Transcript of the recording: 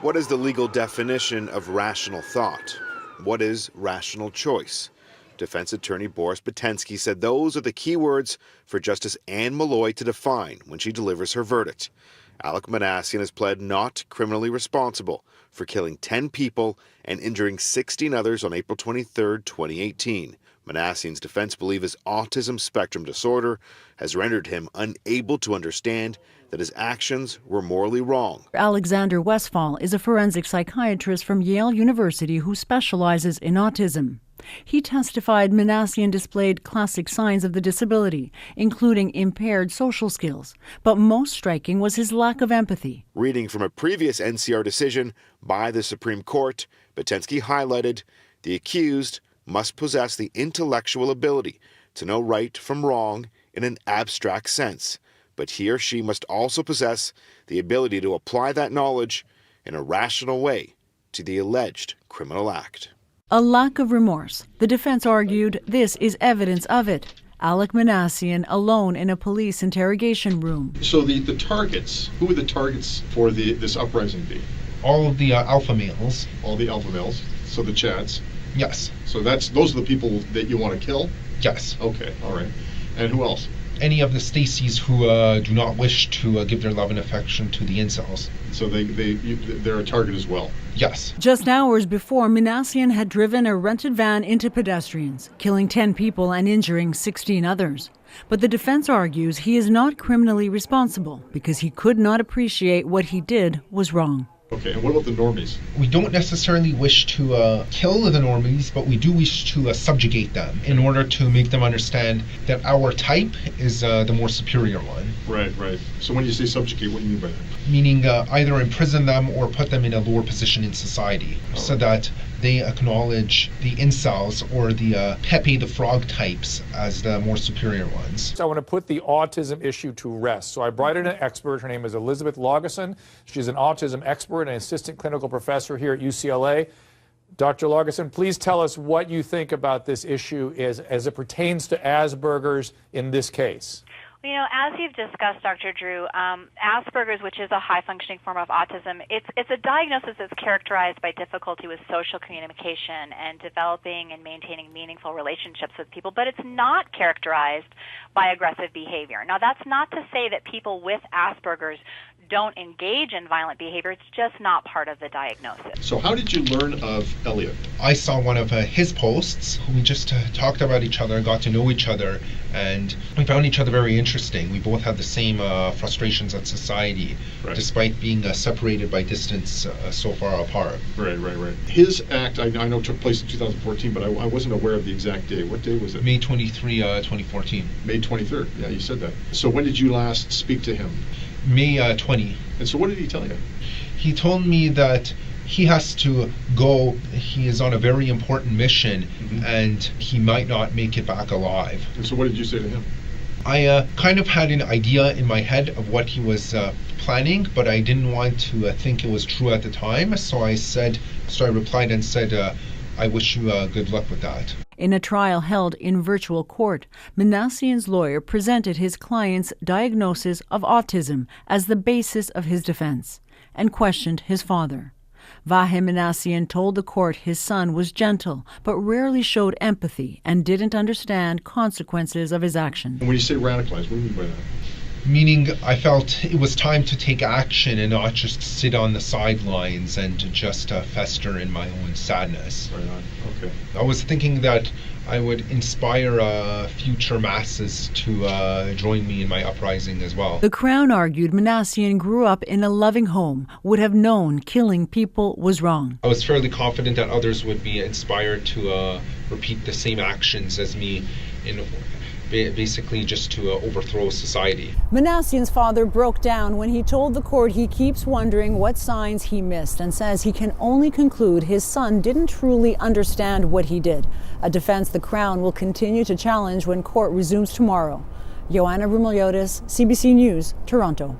What is the legal definition of rational thought? What is rational choice? Defense attorney Boris Batensky said those are the key words for Justice Anne Malloy to define when she delivers her verdict. Alec Manassian has pled not criminally responsible for killing 10 people and injuring 16 others on April 23, 2018. Manassian's defense believe his autism spectrum disorder has rendered him unable to understand that his actions were morally wrong. Alexander Westphal is a forensic psychiatrist from Yale University who specializes in autism. He testified Manassian displayed classic signs of the disability, including impaired social skills, but most striking was his lack of empathy. Reading from a previous NCR decision by the Supreme Court, Batensky highlighted the accused must possess the intellectual ability to know right from wrong in an abstract sense, but he or she must also possess the ability to apply that knowledge in a rational way to the alleged criminal act. A lack of remorse. The defense argued this is evidence of it. Alec Manassian alone in a police interrogation room. So the targets, who would the targets for this uprising be? All of the alpha males. All the alpha males, so the Chads. Yes. So those are the people that you want to kill? Yes. Okay, all right. And who else? Any of the Stacys who do not wish to give their love and affection to the incels. So they're a target as well? Yes. Just hours before, Manassian had driven a rented van into pedestrians, killing 10 people and injuring 16 others. But the defense argues he is not criminally responsible because he could not appreciate what he did was wrong. Okay, and what about the normies? We don't necessarily wish to kill the normies, but we do wish to subjugate them in order to make them understand that our type is the more superior one. Right. So when you say subjugate, what do you mean by that? Meaning either imprison them or put them in a lower position in society so that they acknowledge the incels or the Pepe the Frog types as the more superior ones. So I want to put the autism issue to rest. So I brought in an expert. Her name is Elizabeth Laugesen. She's an autism expert and assistant clinical professor here at UCLA. Dr. Laugesen, please tell us what you think about this issue as it pertains to Asperger's in this case. You know, as you've discussed, Dr. Drew, Asperger's, which is a high-functioning form of autism, it's a diagnosis that's characterized by difficulty with social communication and developing and maintaining meaningful relationships with people, but it's not characterized by aggressive behavior. Now, that's not to say that people with Asperger's don't engage in violent behavior. It's just not part of the diagnosis. So how did you learn of Elliot? I saw one of his posts. We just talked about each other, got to know each other, and we found each other very interesting. We both had the same frustrations at society, despite being separated by distance so far apart. Right. His act, I know, took place in 2014, but I wasn't aware of the exact day. What day was it? May 23, 2014. May 23rd. Yeah, you said that. So when did you last speak to him? May 20. And so what did he tell you? He told me that he has to go. He is on a very important mission, and he might not make it back alive. And so what did you say to him? I kind of had an idea in my head of what he was planning, but I didn't want to think it was true at the time. So I replied and said, I wish you good luck with that. In a trial held in virtual court, Manassian's lawyer presented his client's diagnosis of autism as the basis of his defense and questioned his father. Vahe Manassian told the court his son was gentle but rarely showed empathy and didn't understand consequences of his actions. And when you say radicalized, what do you mean by that? Meaning I felt it was time to take action and not just sit on the sidelines and to just fester in my own sadness. Right on. Okay. I was thinking that I would inspire future masses to join me in my uprising as well. The Crown argued Manassian grew up in a loving home, would have known killing people was wrong. I was fairly confident that others would be inspired to repeat the same actions as me in basically just to overthrow society. Manassian's father broke down when he told the court he keeps wondering what signs he missed and says he can only conclude his son didn't truly understand what he did. A defense the Crown will continue to challenge when court resumes tomorrow. Joanna Rumeliotis, CBC News, Toronto.